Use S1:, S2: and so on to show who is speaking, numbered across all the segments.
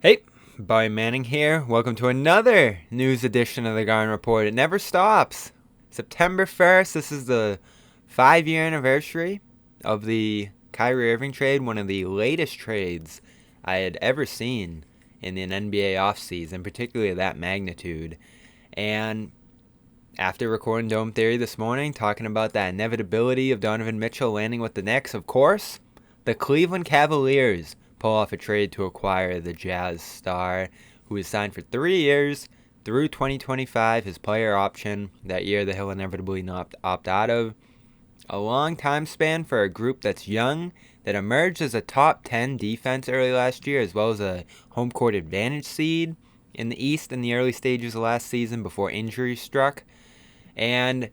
S1: Hey, Brian Manning here. Welcome to another news edition of the Garden Report. It never stops. September 1st, this is the 5-year anniversary of the Kyrie Irving trade, one of the latest trades I had ever seen in an NBA offseason, particularly of that magnitude. And after recording Dome Theory this morning, talking about that inevitability of Donovan Mitchell landing with the Knicks, of course, the Cleveland Cavaliers pull off a trade to acquire the Jazz star, who is signed for 3 years through 2025, his player option that year that he'll inevitably not opt out of. A long time span for a group that's young, that emerged as a top 10 defense early last year, as well as a home court advantage seed in the East in the early stages of last season before injuries struck, and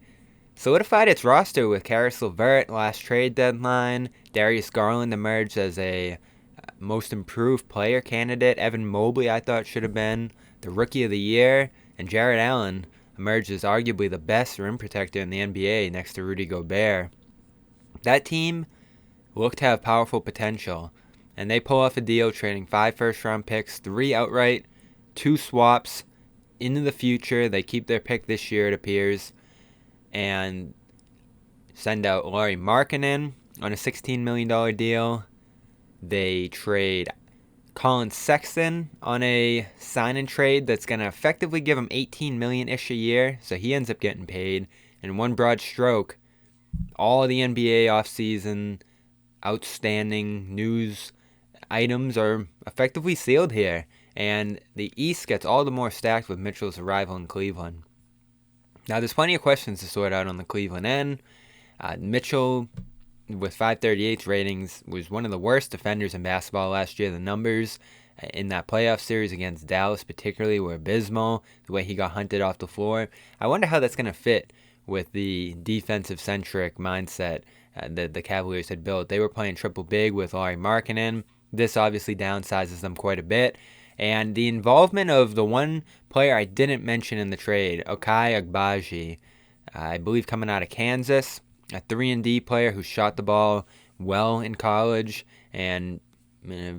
S1: solidified its roster with Caris LeVert last trade deadline. Darius Garland emerged as a most improved player candidate. Evan Mobley, I thought, should have been the rookie of the year. And Jarrett Allen emerged as arguably the best rim protector in the NBA next to Rudy Gobert. That team looked to have powerful potential, and they pull off a deal trading 5 first-round picks, 3 outright, 2 swaps into the future. They keep their pick this year, it appears, and send out Lauri Markkanen on a $16 million deal. They trade Collin Sexton on a sign-and-trade that's going to effectively give him $18 million-ish a year, so he ends up getting paid. In one broad stroke, all of the NBA offseason outstanding news items are effectively sealed here, and the East gets all the more stacked with Mitchell's arrival in Cleveland. Now, there's plenty of questions to sort out on the Cleveland end. Mitchell, with 538 ratings, was one of the worst defenders in basketball last year. The numbers in that playoff series against Dallas particularly were abysmal, the way he got hunted off the floor. I wonder how that's going to fit with the defensive-centric mindset that the Cavaliers had built. They were playing triple big with Lauri Markkanen. This obviously downsizes them quite a bit. And the involvement of the one player I didn't mention in the trade, Ochai Agbaji, I believe coming out of Kansas, a 3-and-D player who shot the ball well in college and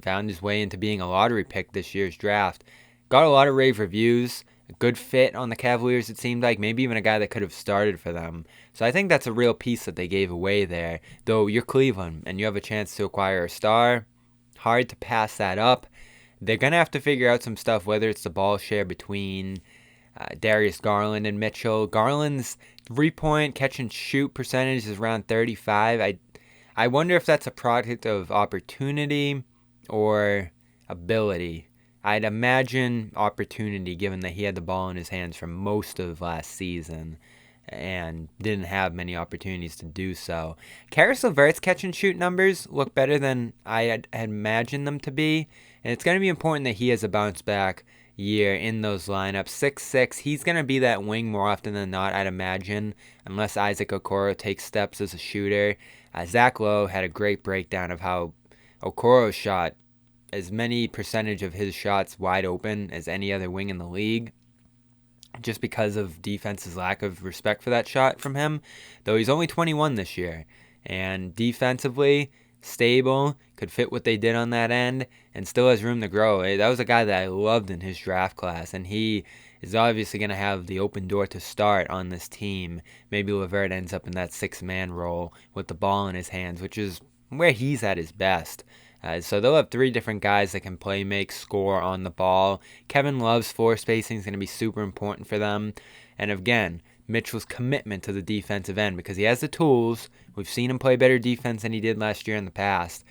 S1: found his way into being a lottery pick this year's draft. Got a lot of rave reviews, a good fit on the Cavaliers it seemed like, maybe even a guy that could have started for them. So I think that's a real piece that they gave away there. Though you're Cleveland and you have a chance to acquire a star, hard to pass that up. They're going to have to figure out some stuff, whether it's the ball share between Darius Garland and Mitchell. Garland's three-point catch-and-shoot percentage is around 35. I wonder if that's a product of opportunity or ability. I'd imagine opportunity, given that he had the ball in his hands for most of last season and didn't have many opportunities to do so. Caris LeVert's catch-and-shoot numbers look better than I had imagined them to be, and it's going to be important that he has a bounce-back year in those lineups. 6'6", he's going to be that wing more often than not, I'd imagine, unless Isaac Okoro takes steps as a shooter. Zach Lowe had a great breakdown of how Okoro shot as many percentage of his shots wide open as any other wing in the league, just because of defense's lack of respect for that shot from him, though he's only 21 this year. And defensively, stable, could fit what they did on that end, and still has room to grow. That was a guy that I loved in his draft class, and he is obviously going to have the open door to start on this team. Maybe LeVert ends up in that 6-man role with the ball in his hands, which is where he's at his best. So they'll have 3 different guys that can play, make, score on the ball. Kevin Love's floor spacing is going to be super important for them. And again, Mitchell's commitment to the defensive end, because he has the tools. We've seen him play better defense than he did last year in the past.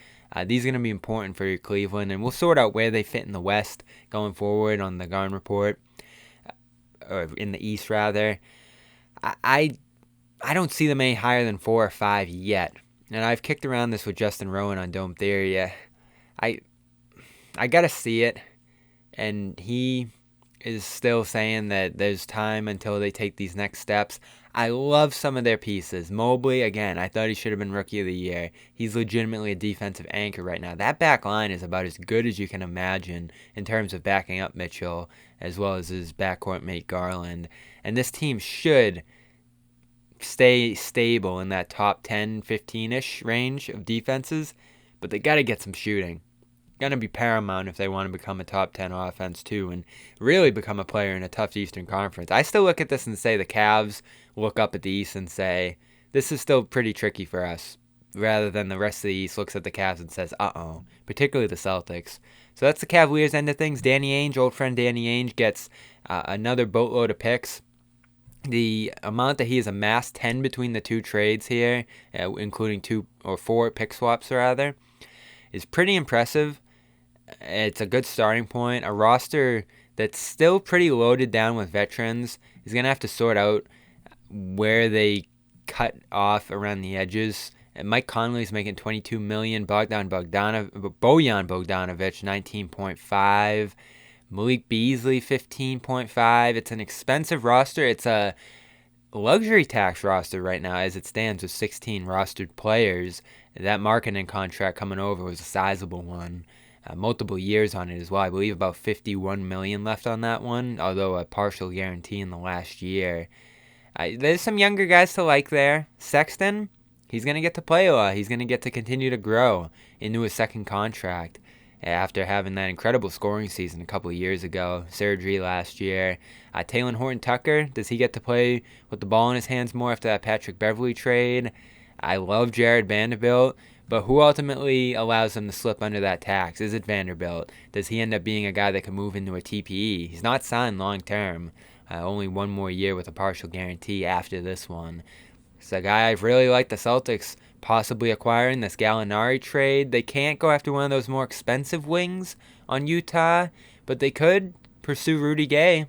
S1: These are going to be important for Cleveland, and we'll sort out where they fit in the West going forward on the Garden Report, or in the East rather. I don't see them any higher than 4 or 5 yet. And I've kicked around this with Justin Rowan on Dome Theory. I gotta see it, and he is still saying that there's time until they take these next steps. I love some of their pieces. Mobley, again, I thought he should have been Rookie of the Year. He's legitimately a defensive anchor right now. That back line is about as good as you can imagine in terms of backing up Mitchell, as well as his backcourt mate Garland. And this team should stay stable in that top 10, 15-ish range of defenses, but they got to get some shooting. going to be paramount if they want to become a top 10 offense too and really become a player in a tough Eastern Conference. I still look at this and say the Cavs look up at the East and say, this is still pretty tricky for us, rather than the rest of the East looks at the Cavs and says, uh-oh, particularly the Celtics. So that's the Cavaliers end of things. Danny Ainge, old friend Danny Ainge, gets another boatload of picks. The amount that he has amassed, 10 between the two trades here, including 2 or 4 pick swaps rather, is pretty impressive. It's a good starting point. A roster that's still pretty loaded down with veterans. He's going to have to sort out where they cut off around the edges. And Mike Conley's making $22 million. Bojan Bogdanovic, 19.5. Malik Beasley, 15.5. It's an expensive roster. It's a luxury tax roster right now as it stands with 16 rostered players. That Markkanen contract coming over was a sizable one. Multiple years on it as well. I believe about $51 million left on that one, although a partial guarantee in the last year. There's some younger guys to like there. Sexton, he's going to get to play a lot. He's going to get to continue to grow into his second contract after having that incredible scoring season a couple of years ago. Surgery last year. Talen Horton-Tucker, does he get to play with the ball in his hands more after that Patrick Beverley trade? I love Jared Vanderbilt, but who ultimately allows him to slip under that tax? Is it Vanderbilt? Does he end up being a guy that can move into a TPE? He's not signed long term. Only one more year with a partial guarantee after this one. It's a guy I've really liked the Celtics possibly acquiring, this Gallinari trade. They can't go after one of those more expensive wings on Utah, but they could pursue Rudy Gay.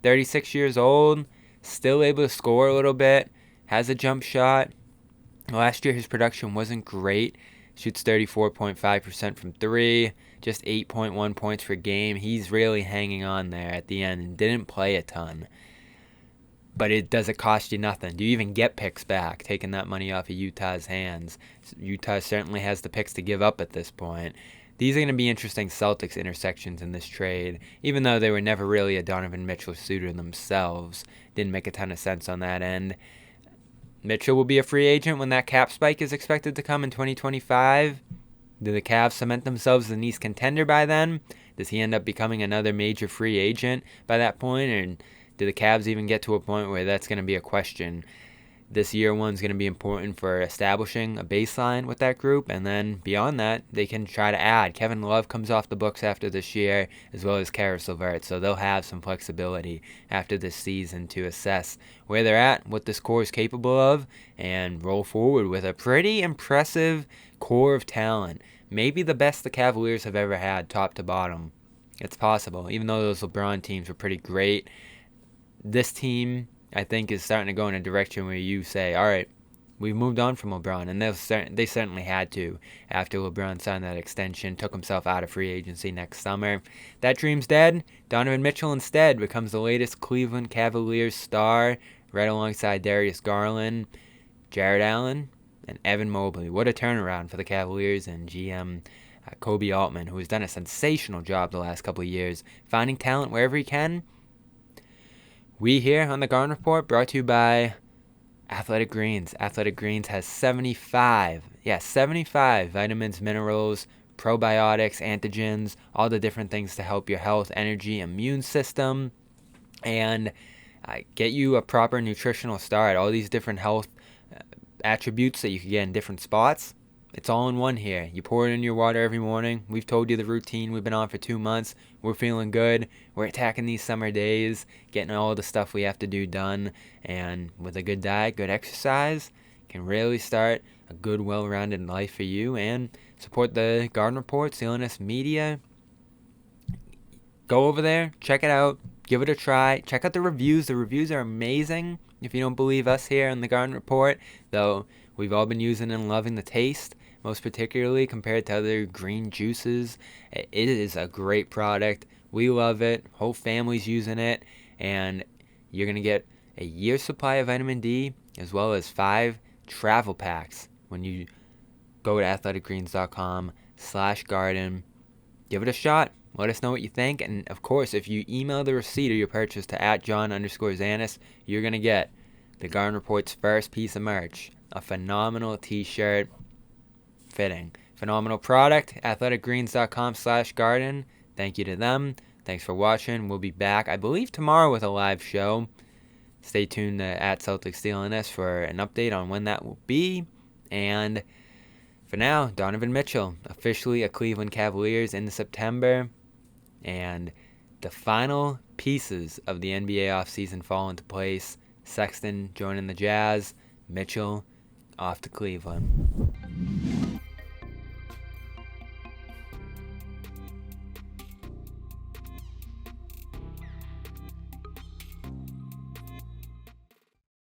S1: 36 years old, still able to score a little bit, has a jump shot. Last year his production wasn't great. Shoots 34.5% from 3, just 8.1 points per game. He's really hanging on there at the end and didn't play a ton. But does it cost you nothing? Do you even get picks back, taking that money off of Utah's hands? Utah certainly has the picks to give up at this point. These are going to be interesting Celtics intersections in this trade, even though they were never really a Donovan Mitchell suitor themselves. Didn't make a ton of sense on that end. Mitchell will be a free agent when that cap spike is expected to come in 2025. Do the Cavs cement themselves as an East contender by then? Does he end up becoming another major free agent by that point? And do the Cavs even get to a point where that's going to be a question? This year one's going to be important for establishing a baseline with that group, and then beyond that, they can try to add. Kevin Love comes off the books after this year, as well as Karis LeVert, so they'll have some flexibility after this season to assess where they're at, what this core is capable of, and roll forward with a pretty impressive core of talent. Maybe the best the Cavaliers have ever had, top to bottom. It's possible, even though those LeBron teams were pretty great. This team, I think, is starting to go in a direction where you say, all right, we've moved on from LeBron, and they certainly had to after LeBron signed that extension, took himself out of free agency next summer. That dream's dead. Donovan Mitchell instead becomes the latest Cleveland Cavaliers star, right alongside Darius Garland, Jarrett Allen, and Evan Mobley. What a turnaround for the Cavaliers and GM Kobe Altman, who has done a sensational job the last couple of years, finding talent wherever he can. We here on the Garden Report, brought to you by Athletic Greens. Athletic Greens has 75 vitamins, minerals, probiotics, antigens, all the different things to help your health, energy, immune system, and get you a proper nutritional start. All these different health attributes that you can get in different spots. It's all in one here. You pour it in your water every morning. We've told you the routine. We've been on for 2 months. We're feeling good. We're attacking these summer days, getting all the stuff we have to do done. And with a good diet, good exercise, can really start a good, well-rounded life for you. And support the Garden Report, CLNS Media. Go over there. Check it out. Give it a try. Check out the reviews. The reviews are amazing. If you don't believe us here on the Garden Report, though we've all been using and loving the taste, most particularly compared to other green juices. It is a great product. We love it. Whole family's using it. And you're going to get a year's supply of vitamin D as well as 5 travel packs when you go to athleticgreens.com/garden. Give it a shot. Let us know what you think. And, of course, if you email the receipt of your purchase to @John_Zanis, you're going to get the Garden Report's first piece of merch, a phenomenal t-shirt. Fitting Phenomenal product. athleticgreens.com/garden. Thank you to them. Thanks for watching. We'll be back, I believe, tomorrow with a live show. Stay tuned at Celtics CLNS for an update on when that will be. And for now, Donovan Mitchell, officially a Cleveland Cavaliers in September. And the final pieces of the NBA offseason fall into place. Sexton joining the Jazz. Mitchell off to Cleveland.